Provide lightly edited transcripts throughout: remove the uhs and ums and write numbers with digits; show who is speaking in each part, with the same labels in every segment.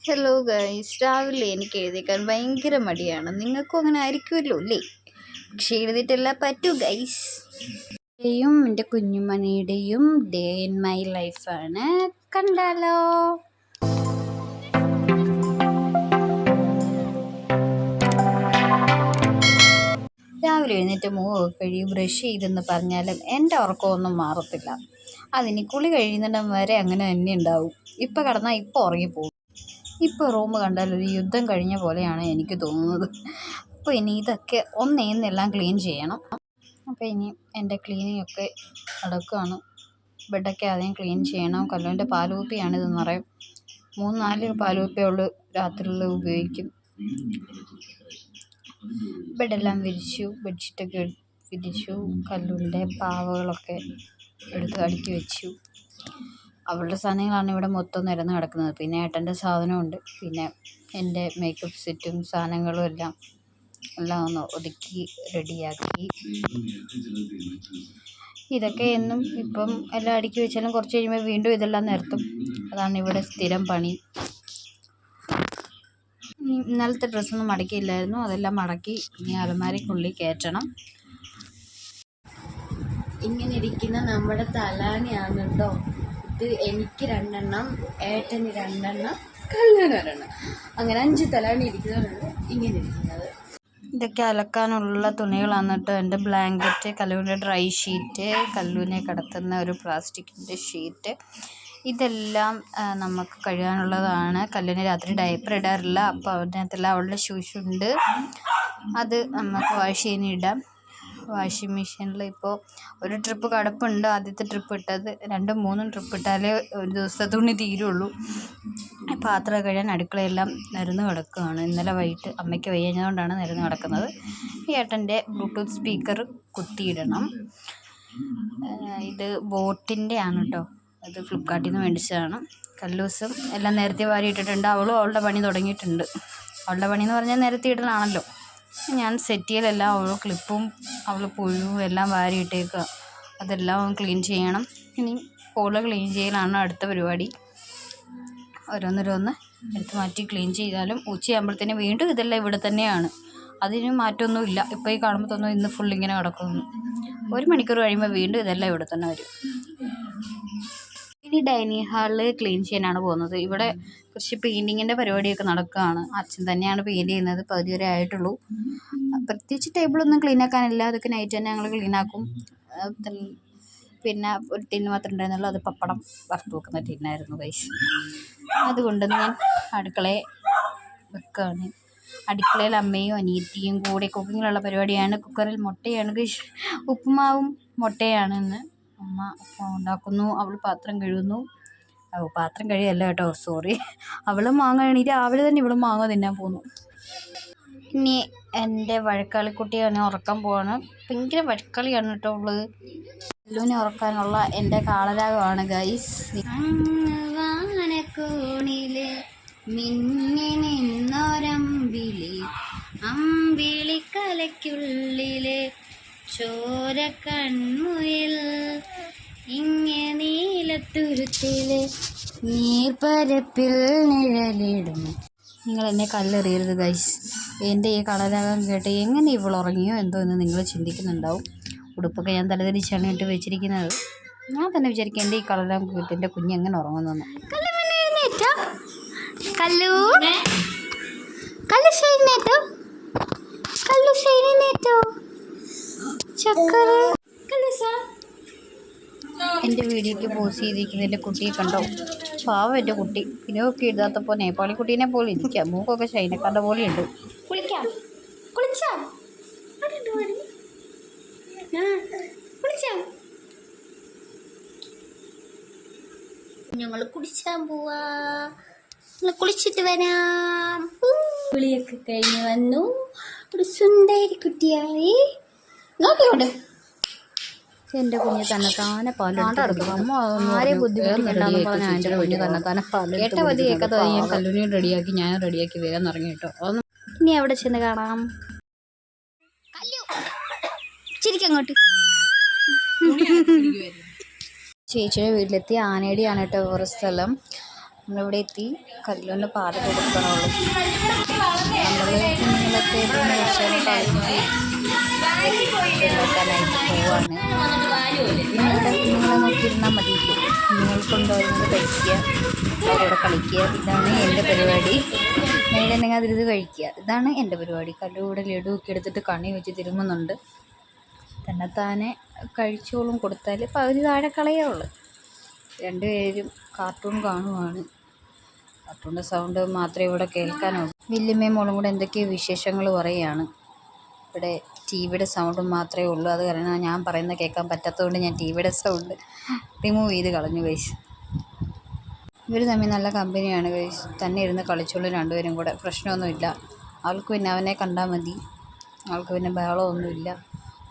Speaker 1: Hello guys, രാവിലെ എനിക്ക് എഴുന്നേൽക്കാൻ ഭയങ്കര മടിയാണ്. നിങ്ങൾക്കും അങ്ങനെ ആയിരിക്കുമല്ലോ അല്ലേ? പക്ഷെ എഴുതിയിട്ടെല്ലാം പറ്റൂ ഗൈസ്. യും എൻ്റെ കുഞ്ഞുമണിയുടെയും ഡേ ഇൻ മൈ ലൈഫാണ്. കണ്ടാലോ? രാവിലെ എഴുന്നേറ്റ് മുഖമൊക്കെ കഴുകി ബ്രഷ് ചെയ്തെന്ന് പറഞ്ഞാലും എൻ്റെ ഉറക്കമൊന്നും മാറത്തില്ല. അതിന് കുളി കഴിയുന്നിടം വരെ അങ്ങനെ തന്നെ ഉണ്ടാവും. ഇപ്പം കിടന്നാൽ ഇപ്പോൾ ഉറങ്ങിപ്പോകും. ഇപ്പോൾ റൂം കണ്ടാൽ ഒരു യുദ്ധം കഴിഞ്ഞ പോലെയാണ് എനിക്ക് തോന്നുന്നത്. അപ്പോൾ ഇനി ഇതൊക്കെ ഒന്നേന്നെല്ലാം ക്ലീൻ ചെയ്യണം. അപ്പോൾ ഇനി എൻ്റെ ക്ലീനിങ് ഒക്കെ നടക്കുകയാണ്. ബെഡൊക്കെ ആദ്യം ക്ലീൻ ചെയ്യണം. കല്ലുവിൻ്റെ പാലുകുപ്പിയാണിതെന്ന് പറയും. 3-4 പാലുകുപ്പിയുള്ളൂ രാത്രിയിൽ ഉപയോഗിക്കും. ബെഡെല്ലാം വിരിച്ചു, ബെഡ്ഷീറ്റൊക്കെ വിരിച്ചു. കല്ലുവിൻ്റെ പാവകളൊക്കെ എടുത്ത് അടുക്കി വെച്ചു. അവളുടെ സാധനങ്ങളാണ് ഇവിടെ മൊത്തം നിരന്ന് കിടക്കുന്നത്. പിന്നെ ഏട്ടൻ്റെ സാധനമുണ്ട്. പിന്നെ എൻ്റെ മേക്കപ്പ് സെറ്റും സാധനങ്ങളും എല്ലാം ഒന്ന് ഒതുക്കി റെഡിയാക്കി. ഇതൊക്കെ എന്നും ഇപ്പം എല്ലാം അടുക്കി വെച്ചാലും കുറച്ച് കഴിയുമ്പോൾ വീണ്ടും ഇതെല്ലാം നിരത്തും. അതാണ് ഇവിടെ സ്ഥിരം പണി. ഇന്നലത്തെ ഡ്രസ്സൊന്നും മടക്കിയില്ലായിരുന്നു, അതെല്ലാം മടക്കി ഇനി അലമാരയ്ക്കുള്ളിൽ കയറ്റണം. ഇങ്ങനെ ഇരിക്കുന്ന നമ്മുടെ തലാണിയാണ് കേട്ടോ. ഇത് എനിക്ക് 2 എണ്ണം, ഏട്ടന് 2 എണ്ണം, കല്ലുവിന് 1 എണ്ണം. അങ്ങനെ 5 തലാണി ഇരിക്കുന്നതാണ് ഇങ്ങനെ ഇരിക്കുന്നത്. ഇതൊക്കെ അലക്കാനുള്ള തുണികളാണ് കേട്ടോ. എൻ്റെ ബ്ലാങ്കറ്റ്, കല്ലുവിൻ്റെ ഡ്രൈ ഷീറ്റ്, കല്ലുവിനെ കിടത്തുന്ന ഒരു പ്ലാസ്റ്റിക്കിൻ്റെ ഷീറ്റ്, ഇതെല്ലാം നമുക്ക് കഴുകാനുള്ളതാണ്. കല്ലുവിന് രാത്രി ഡയപ്പർ ഇടാറില്ല. അപ്പോൾ അതിനകത്തെല്ലാം അവളുടെ ഷൂസുണ്ട്. അത് നമുക്ക് വാഷ് ചെയ്യാനിടാം. വാഷിംഗ് മെഷീനിൽ ഇപ്പോൾ ഒരു ട്രിപ്പ് കിടപ്പുണ്ട്. ആദ്യത്തെ ട്രിപ്പ് ഇട്ടത് 2-3 ട്രിപ്പ് ഇട്ടാലേ ഒരു ദിവസത്തെ തുണി തീരുള്ളൂ. പാത്രം കഴുകാൻ അടുക്കളയെല്ലാം നിരന്ന് കിടക്കുകയാണ്. ഇന്നലെ വൈകിട്ട് അമ്മയ്ക്ക് വയ്യാഞ്ഞതുകൊണ്ടാണ് നിരന്ന് കിടക്കുന്നത്. ഏട്ടൻ്റെ ബ്ലൂടൂത്ത് സ്പീക്കർ കുത്തിയിടണം. ഇത് ബോട്ടിൻ്റെ ആണ് കേട്ടോ. അത് ഫ്ലിപ്കാർട്ടിൽ നിന്ന് മേടിച്ചതാണ്. കല്ലൂസും എല്ലാം നേരത്തെ വാരി ഇട്ടിട്ടുണ്ട്. അവളും അവളുടെ പണി തുടങ്ങിയിട്ടുണ്ട്. അവളുടെ പണി എന്ന് പറഞ്ഞാൽ നേരത്തെ ഇടലാണല്ലോ. ഞാൻ സെറ്റ് ചെയ്യലെല്ലാം അവൾ ക്ലിപ്പും അവൾ പുഴുവും എല്ലാം വാരി ഇട്ടേക്കുക. അതെല്ലാം ക്ലീൻ ചെയ്യണം. ഇനി ഹോള് ക്ലീൻ ചെയ്യലാണ് അടുത്ത പരിപാടി. ഓരോന്നോരോന്ന് എടുത്ത് മാറ്റി ക്ലീൻ ചെയ്താലും ഉച്ചയാകുമ്പോഴത്തേനും വീണ്ടും ഇതെല്ലാം ഇവിടെ തന്നെയാണ്. അതിന് മാറ്റമൊന്നുമില്ല. ഇപ്പോൾ ഈ കാണുമ്പോൾ തോന്നുന്നു ഇന്ന് ഫുൾ ഇങ്ങനെ കിടക്കുന്നു. 1 മണിക്കൂർ കഴിയുമ്പോൾ വീണ്ടും ഇതെല്ലാം ഇവിടെ തന്നെ വരും. ഇനി ഡൈനിങ് ഹാളിൽ ക്ലീൻ ചെയ്യാനാണ് പോകുന്നത്. ഇവിടെ കുറച്ച് പെയിൻറ്റിങ്ങിൻ്റെ പരിപാടിയൊക്കെ നടക്കുകയാണ്. അച്ഛൻ തന്നെയാണ് പെയിൻറ്റ് ചെയ്യുന്നത്. പകുതി വരെ ആയിട്ടുള്ളൂ. പ്രത്യേകിച്ച് ടേബിളൊന്നും ക്ലീൻ ആക്കാനില്ല. അതൊക്കെ നൈറ്റ് തന്നെ ഞങ്ങൾ ക്ലീനാക്കും. പിന്നെ ഒരു ടിന്ന് മാത്രം ഉണ്ടായിരുന്നുള്ളൂ. അത് പപ്പടം വറുത്ത് വെക്കുന്ന ടിന്നായിരുന്നു ഗൈസ്. അതുകൊണ്ട് ഞാൻ അടുക്കളയെ വെക്കുകയാണ്. അടുക്കളയിൽ അമ്മയും അനിയത്തിയും കൂടെ കുക്കിങ്ങിലുള്ള പരിപാടിയാണ്. കുക്കറിൽ മുട്ടയാണ് ഗൈസ്. ഉപ്പുമാവും മുട്ടയാണ് ഇന്ന്. അമ്മ ഉപ്പുമാവ് ഉണ്ടാക്കുന്നു. അവൾ പാത്രം കഴുകുന്നു. പാത്രം കഴിയല്ല കേട്ടോ, സോറി. അവളും മാങ്ങ രാവിലെ തന്നെ ഇവളും മാങ്ങ തിന്നാൻ പോന്നു. ഇനി എൻ്റെ വഴക്കാളിക്കുട്ടിയെ ഉറക്കാൻ പോവാണ്. ഭയങ്കര വഴക്കളിയാണ് കേട്ടോ അവള്. കല്ലുവിനെ ഉറക്കാനുള്ള എൻ്റെ കാളരാഗമാണ് ഗൈസ്. വാനക്കോണില് മിന്നി നിന്നൊരമ്പിളി, അമ്പിളിക്കലയ്ക്കുള്ളില് ചോര കൺമുയൽ, ഇങ്ങെ നീലത്തുരുത്തില് നീർപ്പരപ്പിൽ നിഴലിടുന്നു. നിങ്ങൾ എന്നെ കല്ലെറിയരുത് ഗൈസ്. എൻ്റെ ഈ കളരാഗം കേട്ട് എങ്ങനെ ഇവൾ ഉറങ്ങിയോ എന്തോ എന്ന് നിങ്ങൾ ചിന്തിക്കുന്നുണ്ടാവും. ഉടുപ്പൊക്കെ ഞാൻ തലതിരിച്ചാണ് ഇട്ട് വെച്ചിരിക്കുന്നത്. ഞാൻ തന്നെ വിചാരിക്കും എൻ്റെ ഈ കളരാഗം കേട്ട് എൻ്റെ കുഞ്ഞ് എങ്ങനെ ഉറങ്ങുന്നെന്ന്. എൻ്റെ വീഡിയോയ്ക്ക് പോസ് ചെയ്തിരിക്കുന്ന എൻ്റെ കുട്ടിയെ കണ്ടോ? പാവം എൻ്റെ കുട്ടി. പിന്നൊക്കെ എഴുതാത്തപ്പോൾ നേപ്പാളി കുട്ടീനെ പോലെ ഇരിക്കാം. മൂക്കൊക്കെ ചൈനക്കാരുടെ പോലെ ഉണ്ട്. ഞങ്ങൾ കുളിച്ചാൻ പോവാ. കുളിച്ചിട്ട് വരാം. കുളിയൊക്കെ കഴിഞ്ഞ് വന്നു. ഒരു സുന്ദരി കുട്ടിയായി. നോക്കിയോണ്ട് എൻ്റെ കുഞ്ഞ് തന്നെത്താനെ പാലെടുക്കും. അമ്മ ആരെയും ബുദ്ധിമുട്ടുന്നുണ്ടാന്ന് പറഞ്ഞാൽ എൻ്റെ കുഞ്ഞ് തന്നെത്താനെ പാൽ കേട്ട മതി കേൾക്കാത്ത ഞാൻ കല്ലുവിനെയും റെഡിയാക്കി ഞാൻ റെഡിയാക്കി വേഗം ഇറങ്ങി കേട്ടോ. ഇനി അവിടെ ചെന്ന് കാണാം. ചിരിക്കങ്ങോട്ട്. ചേച്ചിയുടെ വീട്ടിലെത്തി. ആനേടിയാണ് കേട്ടോ വേറെ സ്ഥലം.
Speaker 2: നമ്മളിവിടെ എത്തി. കല്ലുവിന് പാല് കൊടുക്കണുള്ളൂ. നമ്മൾ കുഞ്ഞുങ്ങളൊക്കെ എവിടെയെന്ന് വെച്ചാൽ കളിക്കാനായിട്ട് പോവാണ്. നിങ്ങളുടെ കുഞ്ഞുങ്ങളെ നോക്കിയിരുന്നാൽ മതിയില്ലോ. കുഞ്ഞുങ്ങൾ കൊണ്ടുവരുന്നത് കഴിക്കുക, അവരോട് കളിക്കുക. ഇതാണ് എൻ്റെ പരിപാടി. നേരെന്നെങ്കിൽ അതിലിത് കഴിക്കുക. ഇതാണ് എൻ്റെ പരിപാടി. കല്ലൂടെ ലഡുവൊക്കെ എടുത്തിട്ട് കണ്ണി വെച്ച് തിരുമുന്നുണ്ട്. തന്നെത്താനെ കഴിച്ചോളും. കൊടുത്താൽ പകുതി താഴെ കളയുള്ളൂ. രണ്ടുപേരും കാർട്ടൂൺ കാണുവാണ്. കാർട്ടൂണിൻ്റെ സൗണ്ട് മാത്രമേ ഇവിടെ കേൾക്കാനുള്ളൂ. വല്യമ്മയും മോളും കൂടെ എന്തൊക്കെയോ വിശേഷങ്ങൾ പറയുകയാണ്. ഇവിടെ ടി വിയുടെ സൗണ്ട് മാത്രമേ ഉള്ളൂ. അത് കാരണം ഞാൻ പറയുന്നത് കേൾക്കാൻ പറ്റാത്തതുകൊണ്ട് ഞാൻ ടി വിയുടെ സൗണ്ട് റിമൂവ് ചെയ്ത് കളഞ്ഞു ഗൈസ്. ഇവർ തമ്മിൽ നല്ല കമ്പനിയാണ് ഗൈസ്. തന്നെ ഇരുന്ന് കളിച്ചോളും രണ്ടുപേരും കൂടെ. പ്രശ്നമൊന്നുമില്ല. അവൾക്ക് പിന്നെ അവനെ കണ്ടാൽ മതി. അവൾക്ക് പിന്നെ ബഹളമൊന്നുമില്ല.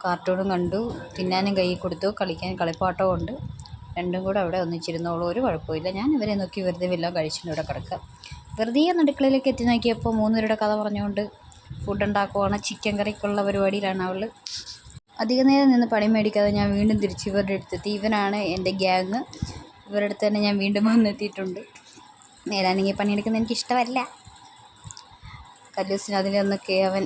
Speaker 2: കാർട്ടൂണും കണ്ടു, തിന്നാനും കൈ കൊടുത്തു, കളിക്കാൻ കളിപ്പാട്ടവും ഉണ്ട്. രണ്ടും കൂടെ അവിടെ ഒന്നിച്ചിരുന്നോളൂ. ഒരു കുഴപ്പമില്ല. ഞാൻ ഇവരെ നോക്കി വെറുതെ വല്ലതും കഴിച്ചിട്ട് ഇവിടെ കിടക്കുക. വെറുതെ അടുക്കളയിലേക്ക് എത്തി നോക്കിയപ്പോൾ 3 പേരുടെ കഥ പറഞ്ഞുകൊണ്ട് ഫുഡ് ഉണ്ടാക്കുവാണ്. ചിക്കൻ കറിക്കുള്ള പരിപാടിയിലാണ് അവൾ. അധിക നേരം നിന്ന് പണി മേടിക്കാതെ ഞാൻ വീണ്ടും തിരിച്ച് ഇവരുടെ അടുത്തെത്തി. ഇവനാണ് എൻ്റെ ഗ്യാങ്. ഇവരുടെ അടുത്ത് തന്നെ ഞാൻ വീണ്ടും വന്നെത്തിയിട്ടുണ്ട്. നേരാണെങ്കിൽ പണിയെടുക്കുന്നത് എനിക്കിഷ്ടമല്ല. കല്ലൂസിന് അതിലൊന്ന് അവൻ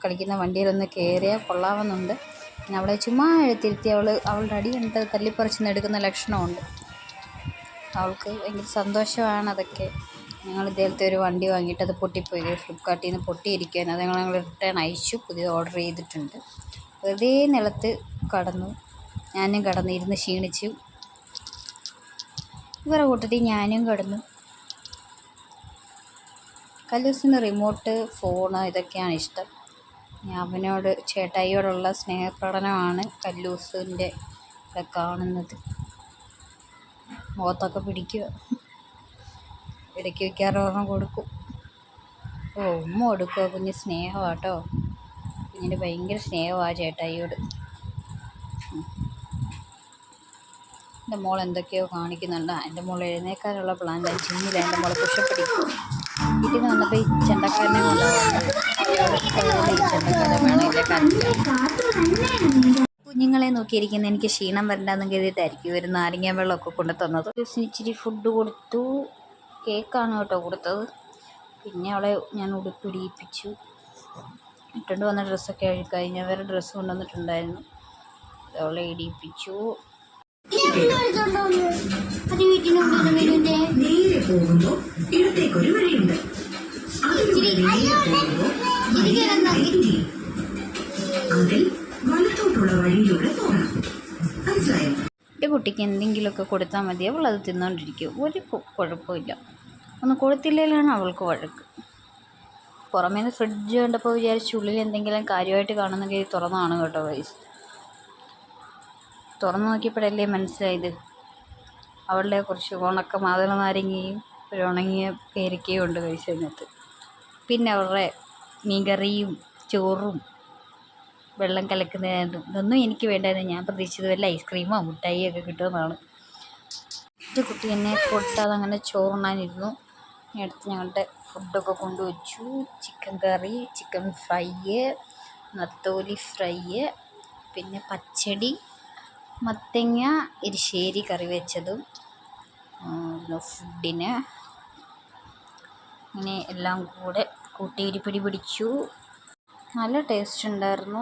Speaker 2: കളിക്കുന്ന വണ്ടിയിലൊന്ന് കയറിയാൽ കൊള്ളാമെന്നുണ്ട്. പിന്നെ അവളെ ചുമ്മാ എഴുത്തിരുത്തി അവളുടെ അടി കണ്ട് തല്ലിപ്പറിച്ച് എടുക്കുന്ന ലക്ഷണമുണ്ട്. അവൾക്ക് ഭയങ്കര സന്തോഷമാണ് അതൊക്കെ. ഞങ്ങൾ ഇദ്ദേഹത്തെ ഒരു വണ്ടി വാങ്ങിയിട്ട് അത് പൊട്ടിപ്പോയി. ഫ്ലിപ്കാർട്ടിൽ നിന്ന് പൊട്ടിയിരിക്കുകയാണ്. അത് ഞങ്ങൾ റിട്ടേൺ അയച്ചു. പുതിയത് ഓർഡർ ചെയ്തിട്ടുണ്ട്. വെറുതെ നിലത്ത് കടന്നു. ഞാനും കടന്നിരുന്ന് ക്ഷീണിച്ചു. ഇവരുടെ കൂട്ടത്തിൽ ഞാനും കിടന്നു. കല്ലൂസിന് റിമോട്ട്, ഫോണ് ഇതൊക്കെയാണ് ഇഷ്ടം. അവനോട് ചേട്ടായിയോടുള്ള സ്നേഹപ്രകടനമാണ് കല്ലൂസിൻ്റെ ഇവിടെ കാണുന്നത്. മുഖത്തൊക്കെ പിടിക്കുക. ഇടയ്ക്ക് വയ്ക്കാറോർമ്മ കൊടുക്കും. ഉമ്മ കൊടുക്കുക. കുഞ്ഞ് സ്നേഹമാട്ടോ. കുഞ്ഞിൻ്റെ ഭയങ്കര സ്നേഹമാണ് ചേട്ടായിയോട്. എൻ്റെ മോൾ എന്തൊക്കെയോ കാണിക്കുന്നുണ്ട്. എൻ്റെ മോൾ എഴുന്നേക്കാനുള്ള പ്ലാൻ ജിമ്മില്ല. എൻ്റെ മോളെ പുഷപ്പടിക്കും. വീട്ടിൽ നിന്ന് വന്നപ്പോൾ ഈ ചെണ്ടക്കാരനെ കൊണ്ടുപോകുന്നത്. കുഞ്ഞുങ്ങളെ നോക്കിയിരിക്കുന്ന എനിക്ക് ക്ഷീണം വരണ്ടെന്ന് കരുതിയിട്ടായിരിക്കും ഒരു നാരങ്ങ വെള്ളമൊക്കെ കൊണ്ടു തന്നത്. ഇച്ചിരി ഫുഡ് കൊടുത്തു. കേക്കാണ് കേട്ടോ കൊടുത്തത്. പിന്നെ അവളെ ഞാൻ ഉടുപ്പിടിയിപ്പിച്ചു. ഇട്ടുകൊണ്ട് വന്ന ഡ്രസ്സൊക്കെ കഴിഞ്ഞ വേറെ ഡ്രസ്സ് കൊണ്ടുവന്നിട്ടുണ്ടായിരുന്നു. അവളെ ഇടിയിപ്പിച്ചു. എൻ്റെ കുട്ടിക്ക് എന്തെങ്കിലുമൊക്കെ കൊടുത്താൽ മതി. അവൾ അത് തിന്നുകൊണ്ടിരിക്കും. ഒരു കുഴപ്പമില്ല. ഒന്ന് കൊടുത്തില്ലെങ്കിലാണ് അവൾക്ക് വഴക്ക്. പുറമേ നിന്ന് ഫ്രിഡ്ജ് കണ്ടപ്പോൾ വിചാരിച്ചു ഉള്ളിൽ എന്തെങ്കിലും കാര്യമായിട്ട് കാണുന്നെങ്കിൽ തുറന്നാണ് കേട്ടോ വയസ്സ്. തുറന്നു നോക്കിയപ്പോഴല്ലേ മനസ്സിലായത് അവളുടെ കുറച്ച് ഉണക്ക മാതള നാരങ്ങയും ഒരു ഉണങ്ങിയ പേരക്കയും ഉണ്ട് കഴിച്ചതിനകത്ത്. പിന്നെ അവരുടെ മീൻകറിയും ചോറും വെള്ളം കലക്കുന്നതും ഇതൊന്നും എനിക്ക് വേണ്ടായിരുന്നു. ഞാൻ പ്രതീക്ഷിച്ചത് വല്ല ഐസ്ക്രീമോ മുട്ടായിയോ ഒക്കെ കിട്ടുമെന്നാണ്. എൻ്റെ കുട്ടി എന്നെ കൊടുത്താൽ അങ്ങനെ ചോറുണ്ണാനിരുന്നു. അടുത്ത് ഞങ്ങളുടെ ഫുഡൊക്കെ കൊണ്ടുവച്ചു. ചിക്കൻ കറി, ചിക്കൻ ഫ്രൈ, നത്തോലി ഫ്രൈ, പിന്നെ പച്ചടി, മത്തങ്ങ എരിശ്ശേരി കറി വെച്ചതും ഫുഡിന് ഇങ്ങനെ എല്ലാം കൂടെ കൂട്ടിയിരിപ്പിടി പിടിച്ചു. നല്ല ടേസ്റ്റ് ഉണ്ടായിരുന്നു.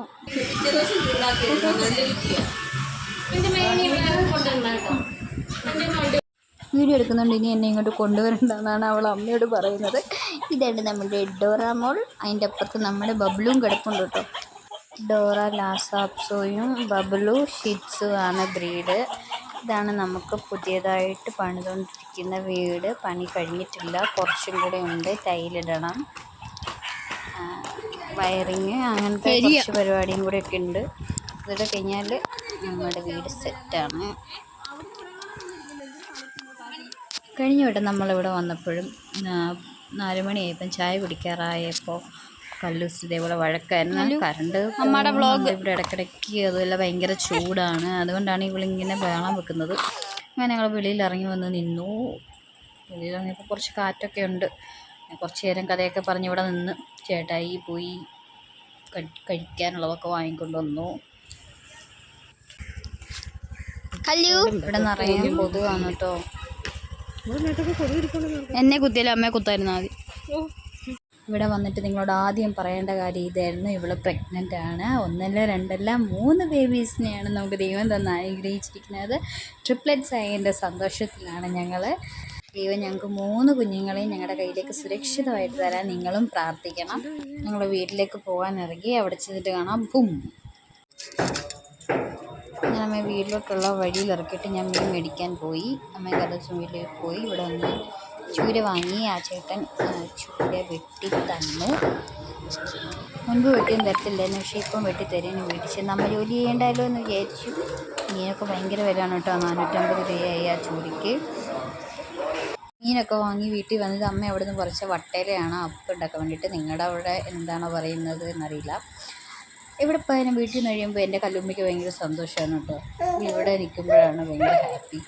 Speaker 2: വീഡിയോ എടുക്കുന്നുണ്ട്. ഇനി എന്നെ ഇങ്ങോട്ട് കൊണ്ടുവരണ്ടെന്നാണ് അവൾ അമ്മയോട് പറയുന്നത്. ഇതാണ് നമ്മുടെ ഡോറാമോൾ. അതിൻ്റെ അപ്പുറത്ത് നമ്മുടെ ബബ്ലുവും കിടപ്പുണ്ട് കേട്ടോ. ഡോറ ലാസാപ്സോയും ബബ്ലു ഷിറ്റ്സു ആണ് ബ്രീഡ്. ഇതാണ് നമുക്ക് പുതിയതായിട്ട് പണിതുകൊണ്ടിരിക്കുന്ന വീട്. പണി കഴിഞ്ഞിട്ടില്ല, കുറച്ചും കൂടെ ഉണ്ട്. ടൈലിടണം, വയറിങ്, അങ്ങനത്തെ കുറച്ച് പരിപാടിയും കൂടെ ഒക്കെ ഉണ്ട്. ഇതൊക്കെ കഴിഞ്ഞാൽ നമ്മുടെ വീട് സെറ്റാണ്. കഴിഞ്ഞ വട്ടം നമ്മളിവിടെ വന്നപ്പോഴും 4 മണിയായപ്പം ചായ കുടിക്കാറായപ്പോൾ കല്ലൂസ് ഇതേപോലെ വഴക്കായിരുന്നു. കറണ്ട് ഇവിടെ ഇടയ്ക്കിടയ്ക്ക് അതുമല്ല ഭയങ്കര ചൂടാണ്. അതുകൊണ്ടാണ് ഇവളിങ്ങനെ ബഹളം വെക്കുന്നത്. അങ്ങനെ ഞങ്ങൾ വെളിയിൽ ഇറങ്ങി വന്ന് നിന്നു. വെളിയിൽ ഇറങ്ങിയപ്പോൾ കുറച്ച് കാറ്റൊക്കെ ഉണ്ട്. കുറച്ച് നേരം കഥയൊക്കെ പറഞ്ഞ് ഇവിടെ നിന്ന് ചേട്ടായി പോയി കഴിക്കാനുള്ളതൊക്കെ വാങ്ങിക്കൊണ്ട് വന്നു. ഇവിടെ നിറയെ കൊതുകാണ് കേട്ടോ. എന്നെ കുത്തിയാലും അമ്മയെ കുത്തായിരുന്നാൽ മതി. ഇവിടെ വന്നിട്ട് നിങ്ങളോട് ആദ്യം പറയേണ്ട കാര്യം ഇതായിരുന്നു, ഇവൾ പ്രഗ്നൻ്റ് ആണ്. 1 അല്ല 2 അല്ല 3 ബേബീസിനെയാണ് നമുക്ക് ദൈവം തന്ന് അനുഗ്രഹിച്ചിരിക്കുന്നത്. ട്രിപ്ലെറ്റ്സ് ആയതിൻ്റെ സന്തോഷത്തിലാണ് ഞങ്ങൾ. ദൈവം ഞങ്ങൾക്ക് 3 കുഞ്ഞുങ്ങളെയും ഞങ്ങളുടെ കയ്യിലേക്ക് സുരക്ഷിതമായിട്ട് തരാൻ നിങ്ങളും പ്രാർത്ഥിക്കണം. ഞങ്ങൾ വീട്ടിലേക്ക് പോകാൻ ഇറങ്ങി. അവിടെ ചെന്നിട്ട് കാണാം ബും. ഞാൻ അമ്മയെ വീട്ടിലോട്ടുള്ള വഴിയിൽ ഇറക്കിയിട്ട് ഞാൻ മീൻ മേടിക്കാൻ പോയി. അമ്മ കടച്ചും വീട്ടിലേക്ക് പോയി. ഇവിടെ വന്ന് ചൂര വാങ്ങി. ആ ചേട്ടൻ ചൂര വെട്ടി തന്നു. മുൻപ് വെട്ടിയും തരത്തില്ലായിരുന്നു, പക്ഷേ ഇപ്പം വെട്ടി തരാനും മേടിച്ച് നമ്മൾ ജോലി ചെയ്യേണ്ടല്ലോ എന്ന് വിചാരിച്ചു. മീനൊക്കെ ഭയങ്കര വിലയാണ് കേട്ടോ. 450 രൂപയായി ആ ചൂരയ്ക്ക്. മീനൊക്കെ വാങ്ങി വീട്ടിൽ വന്നത് അമ്മ അവിടെ നിന്ന് കുറച്ച് വട്ടയിലയാണ് അപ്പം ഉണ്ടാക്കാൻ വേണ്ടിയിട്ട്. നിങ്ങളുടെ അവിടെ എന്താണോ പറയുന്നത് എന്നറിയില്ല. ഇവിടെ പോയാലും വീട്ടിൽ നിന്ന് കഴിയുമ്പോൾ എൻ്റെ കല്ലുമ്മയ്ക്ക് ഭയങ്കര സന്തോഷമാണ് കേട്ടോ. ഇവിടെ നിൽക്കുമ്പോഴാണ് ഭയങ്കര ഹാപ്പി.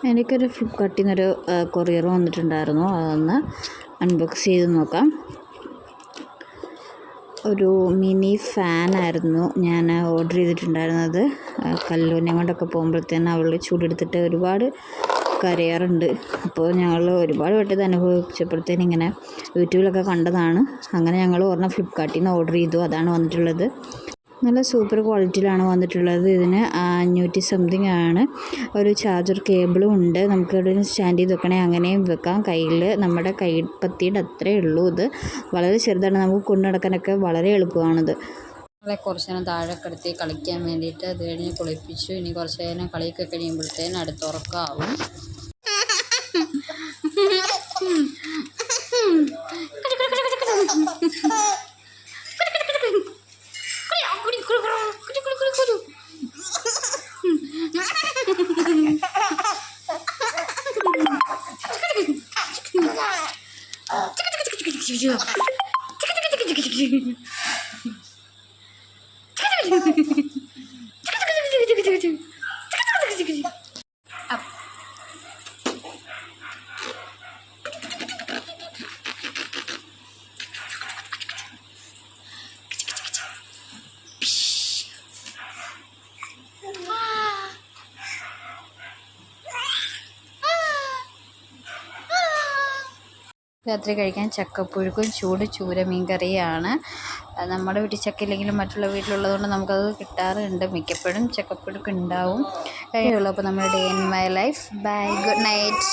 Speaker 2: എനിക്കൊരു ഫ്ലിപ്കാർട്ടിൽ നിന്നൊരു കൊറിയർ വന്നിട്ടുണ്ടായിരുന്നു. അതൊന്ന് അൺബോക്സ് ചെയ്ത് നോക്കാം. ഒരു മിനി ഫാനായിരുന്നു ഞാൻ ഓർഡർ ചെയ്തിട്ടുണ്ടായിരുന്നത്. കല്ലൂനെ കൊണ്ടൊക്കെ പോകുമ്പോഴത്തേന് അവൾ ചൂടെടുത്തിട്ട് ഒരുപാട് കരയാറുണ്ട്. അപ്പോൾ ഞങ്ങൾ ഒരുപാട് വട്ടം ഇത് അനുഭവിച്ചപ്പോഴത്തേന് ഇങ്ങനെ യൂട്യൂബിലൊക്കെ കണ്ടതാണ്. അങ്ങനെ ഞങ്ങൾ ഒരെണ്ണം ഫ്ലിപ്കാർട്ടിൽ നിന്ന് ഓർഡർ ചെയ്തു. അതാണ് വന്നിട്ടുള്ളത്. നല്ല സൂപ്പർ ക്വാളിറ്റിയിലാണ് വന്നിട്ടുള്ളത്. ഇതിന് 500 സംതിങ് ആണ്. ഒരു ചാർജർ കേബിളും ഉണ്ട്. നമുക്ക് ഇവിടെ സ്റ്റാൻഡ് ചെയ്ത് വെക്കണേ അങ്ങനെയും വെക്കാം. കയ്യിൽ നമ്മുടെ കൈപ്പത്തിയുടെ അത്രയേ ഉള്ളൂ. ഇത് വളരെ ചെറുതാണ്, നമുക്ക് കൊണ്ടു നടക്കാനൊക്കെ വളരെ എളുപ്പമാണിത്. നമ്മളെ കുറച്ച് നേരം താഴെ കിടത്തി കളിക്കാൻ വേണ്ടിയിട്ട് അത് കഴിഞ്ഞ് കുളിപ്പിച്ചു. ഇനി കുറച്ച് നേരം കളിയൊക്കെ കഴിയുമ്പോഴത്തേന് അടുത്ത് ഉറക്കമാവും. രാത്രി കഴിക്കാൻ ചക്കപ്പുഴുക്കും ചൂര മീൻ കറിയാണ്. നമ്മുടെ വീട്ടിൽ ചക്കയില്ലെങ്കിലും മറ്റുള്ള വീട്ടിലുള്ളതുകൊണ്ട് നമുക്കത് കിട്ടാറുണ്ട്. മിക്കപ്പോഴും ചക്കപ്പുഴുക്ക് ഉണ്ടാവും. കഴിയുള്ളൂ. അപ്പോൾ നമ്മുടെ day in my life. Bye, good night.